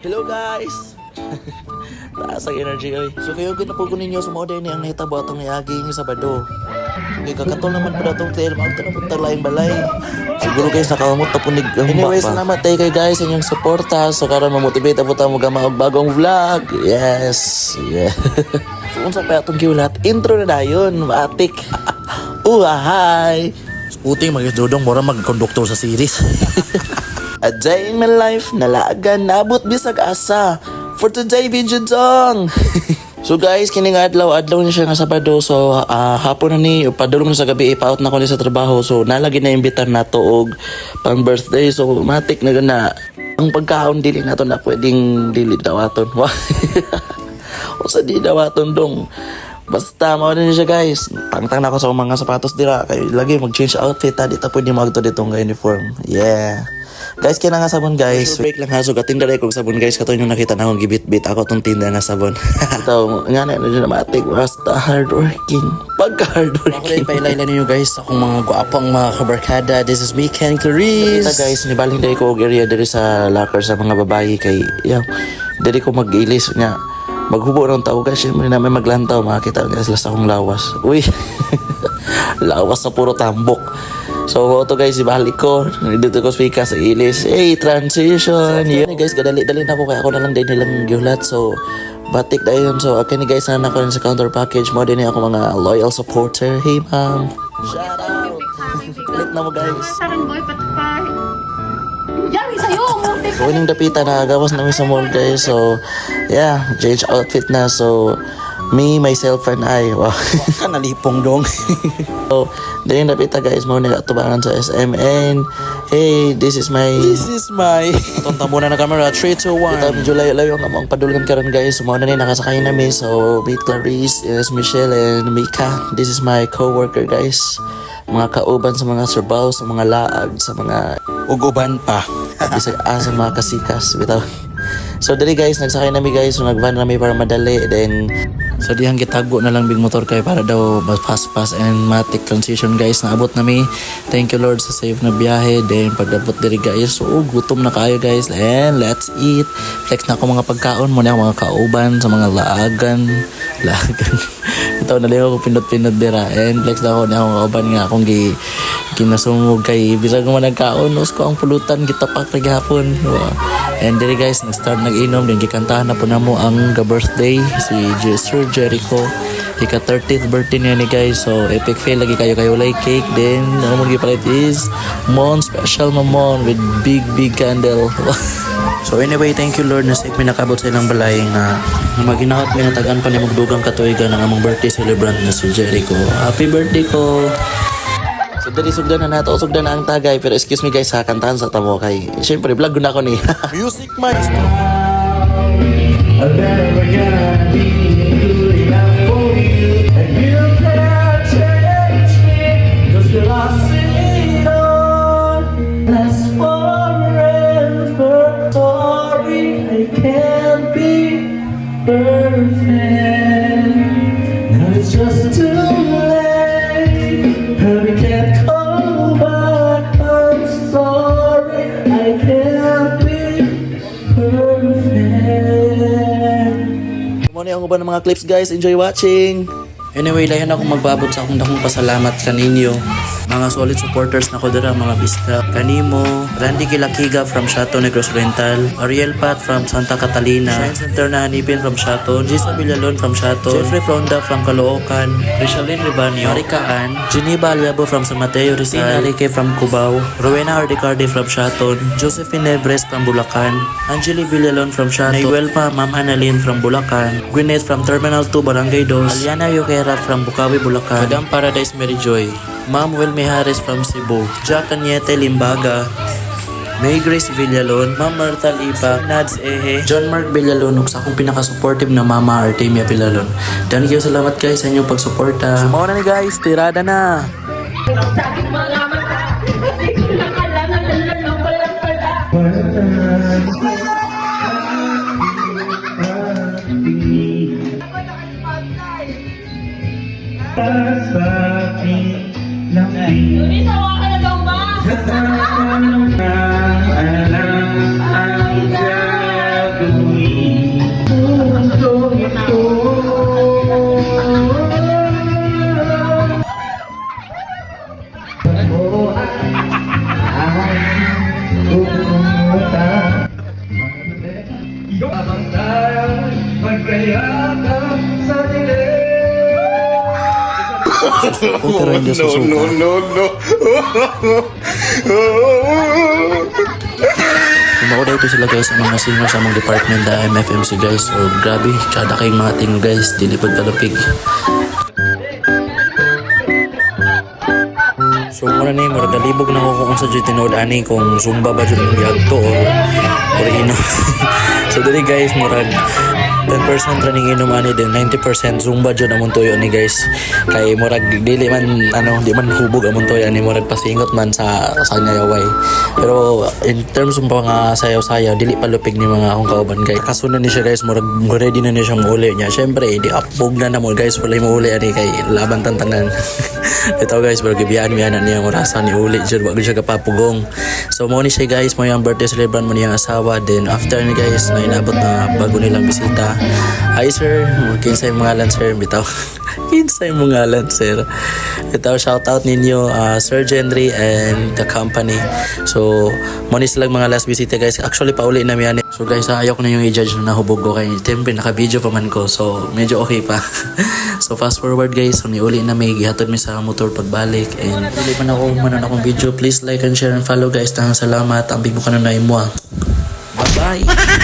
Hello guys! Taas ang energy oy. So kayo ginapugo ninyo sa mga ni ang nahitabo atong niaging Sabado. Okay, kakatol naman po na itong tail. Magta na punta laing balay. Siguro guys, nakamot na punig ang anyway, salamat tayo kay guys sa inyong suporta. So karon mamotivate po tayo mga bagong vlog. Yes! Yeah! So unsa pa itong giulat? Intro na dayon, maatik. Uhahay! Puting mag-dodong mura mag-conductor sa series. A day in my life, nalagan, nabot bisag asa. For today, video dong! So guys, kining adlaw niya siya nga Sabado. So hapon na ni, padulong na sa gabi, ipaot na ko ni sa trabaho. So nalagi na imbitar na to og pang birthday. So matik na gana. Ang pagkaon dili nato na pwedeng dili dawaton. O sa di dawaton dong. Basta mao na siya guys. Pangtang na ako sa mga sapatos dira. Kay lagi mag-change outfit ha. Di ta pwede magto ditong uniform. Yeah. Guys, kaya nga sabon guys. Break lang ha. So gatinda rin kong sabon guys. Kato yung nakita na akong gibit-bit. Ako tong tinda nga sabon. Ito, nga na dyan na matik. Basta hardworking. Pagka-hardworking. Ako rin pailailan ninyo guys. Akong mga guapang mga kabarkada. This is me, Ken Clarice. Kita guys, nibaling dahil ko og area dali sa locker sa mga babae. Kay, dali ko mag-ilis niya. Maghubo ng tao guys. Siyempre na may maglantaw. Makakita guys sila sa akong lawas. Uy. Lawas na puro tambok. So, ito guys, ibalik ko. Dito ko speaker sa ilis. Hey, transition. Yeah. Guys, dali na ako. Kaya ako na lang din nilang giulat. So, batik na yun. So, okay ni guys, sana ako sa counter package mo. Din ako mga loyal supporter. Hey, ma'am. Shout out. Ulit na mo guys. Sa akin, boy, patpay. Yari sa'yo, murti. So, ining dapita, nakagawas namin sa mall guys. So, yeah, change outfit na. So, me, myself, and I. Wow. Ka nalipong dong. So, dahil napita guys, mo nagatubangan sa SMN. Hey, this is my... Tonta muna na camera. 3, 2, 1. Kita medyo layo-layo ang among padulgan karon guys. So, na nakasakay namin. So, meet Clarice, yes, Michelle, and Mika. This is my co-worker guys. Mga kauban sa mga surbaw, sa mga laag, sa mga uguban pa. Bisag sa mga kasikas. Bitaw. So, dali guys, nagsakay namin guys. So, nag-van namin para madali. Then, so dihang gitagbo na lang big motor kay para daw pass and matic transition guys. Naabot nami. Thank you Lord sa safe na biyahe. Then pagdabot diri guys. So gutom na kayo guys. And let's eat. Flex na ako mga pagkaon mo na mga kauban sa mga laagan. Ito na lang ako pindot-pindot dira. And flex na ako na akong kauban nga akong ginasumog kay bisag mo nagkaon. Us ko ang pulutan gitapak rig hapon. And diri guys, nag-start nag-inom. Then gikantahan na po na mo ang birthday si Sir Jericho. Ika 30th birthday niya ni guys. So epic fail lagi kayo like cake. Then ang mga gipalit is Mon special Mon with big candle. So anyway, thank you Lord na safe may nakabot sa ilang balay nga maginakot may natagan pa ni magdugang katuigan ng among birthday celebrant na si Jericho. Happy birthday ko! So dali sugdan na nato, sugdan na ang tagay. Pero excuse me guys ha, kantahan sa tamo kay siyempre vlog na ako ni Music Maestro. A better guarantee good enough for you. And you can't change me, 'cause still I see it on. That's forever. Sorry, I can't be perfect. Now it's just too late. We can't come back. I'm sorry, I can't be perfect. Muna yung uban ng mga clips guys. Enjoy watching. Anyway, layan ako magbabot sa akong dakong pasalamat kaninyo. Mga solid supporters na ko dira, mga bista. Kanimo, Randy Kilakiga from Chateau Negros Oriental, Ariel Pat from Santa Catalina, Shine Center na Hanipin from Chateau, Gisa Villalon from Chateau, Jeffrey Fronda from Caloocan, Richelyn Ribanio, Marikaan, Geneva Aliabo from San Mateo Rizal, Enrique from Cubao, Rowena Ardicardi from Chateau, Josephine Nebres from Bulacan, Angeli Villalon from Chateau, Nayuelpa Ma'am Annalyn from Bulacan, Gwyneth from Terminal 2 Barangay 2, Aliana Yoquera from Bukawi, Bulacan, Madam Paradise Mary Joy, Ma'am Wilmy Harris from Cebu, Jack Cañete Limbaga, May Grace Villalon, Ma'am Martha Lipa, Nads Ehe, John Mark Villalon, ug sa akong pinaka-supportive na Mama Artemia Villalon. Thank you, salamat guys sa inyong pagsuporta. Sumaw na ni guys, tirada na! Sa aking mga mata, hindi ko nakalangan na lalong walang pala. Sa aking lambing. Lunis, hawa ka na daw ba? Alam ang gagawin. tayo'y magkayakap sa dilim. Oh, pero hindi susuka. Sumakuda ito sila guys, ang mga senior sa mga department na MFMC guys. So grabe, kada kayong mga ting guys, dilipad kalupig. So muna ni, maragalibog na ako kung sa dyan tinood ani kung zumba ba dyan yung giyagto or ino. So dali guys, murag 10% running inom ani din 90% zumba dyan amon toyo ni guys. Kay murag dili man di man hubog amon toyo ani, murag pasingot man sa ngayaway. Pero in terms ng mga sayaw-sayaw, dili palupig ni mga akong kauban guys. Kasunod ni siya guys, murag ready na ni siya mauli niya. Syempre, di apog na mo guys, wala mauli ani kay laban tantanan. Ito guys, murag gibiyaan niya niya murasa ni uli dyan, wag siya kapapugong. So mo ni siya guys, mo yung birthday celebrant mo niyang asawa. Then after ni guys, na inabot na bago nilang bisita. Hi sir, kinsay mo ngalan sir, bitaw. Kinsay mo ngalan sir. Ito, shout out ninyo Sir Genry and the company. So mo ni silang mga last bisita guys. Actually pauli na yan. So guys, ayaw ko na yung i-judge na nahubog ko kay tempe naka-video pa man ko. So medyo okay pa. So fast forward guys, so niuli na may gihatod mi sa motor pagbalik. And dili man ako manon akong video, please like and share and follow guys. Salamat. Ang big mo ka na mo. Bye bye.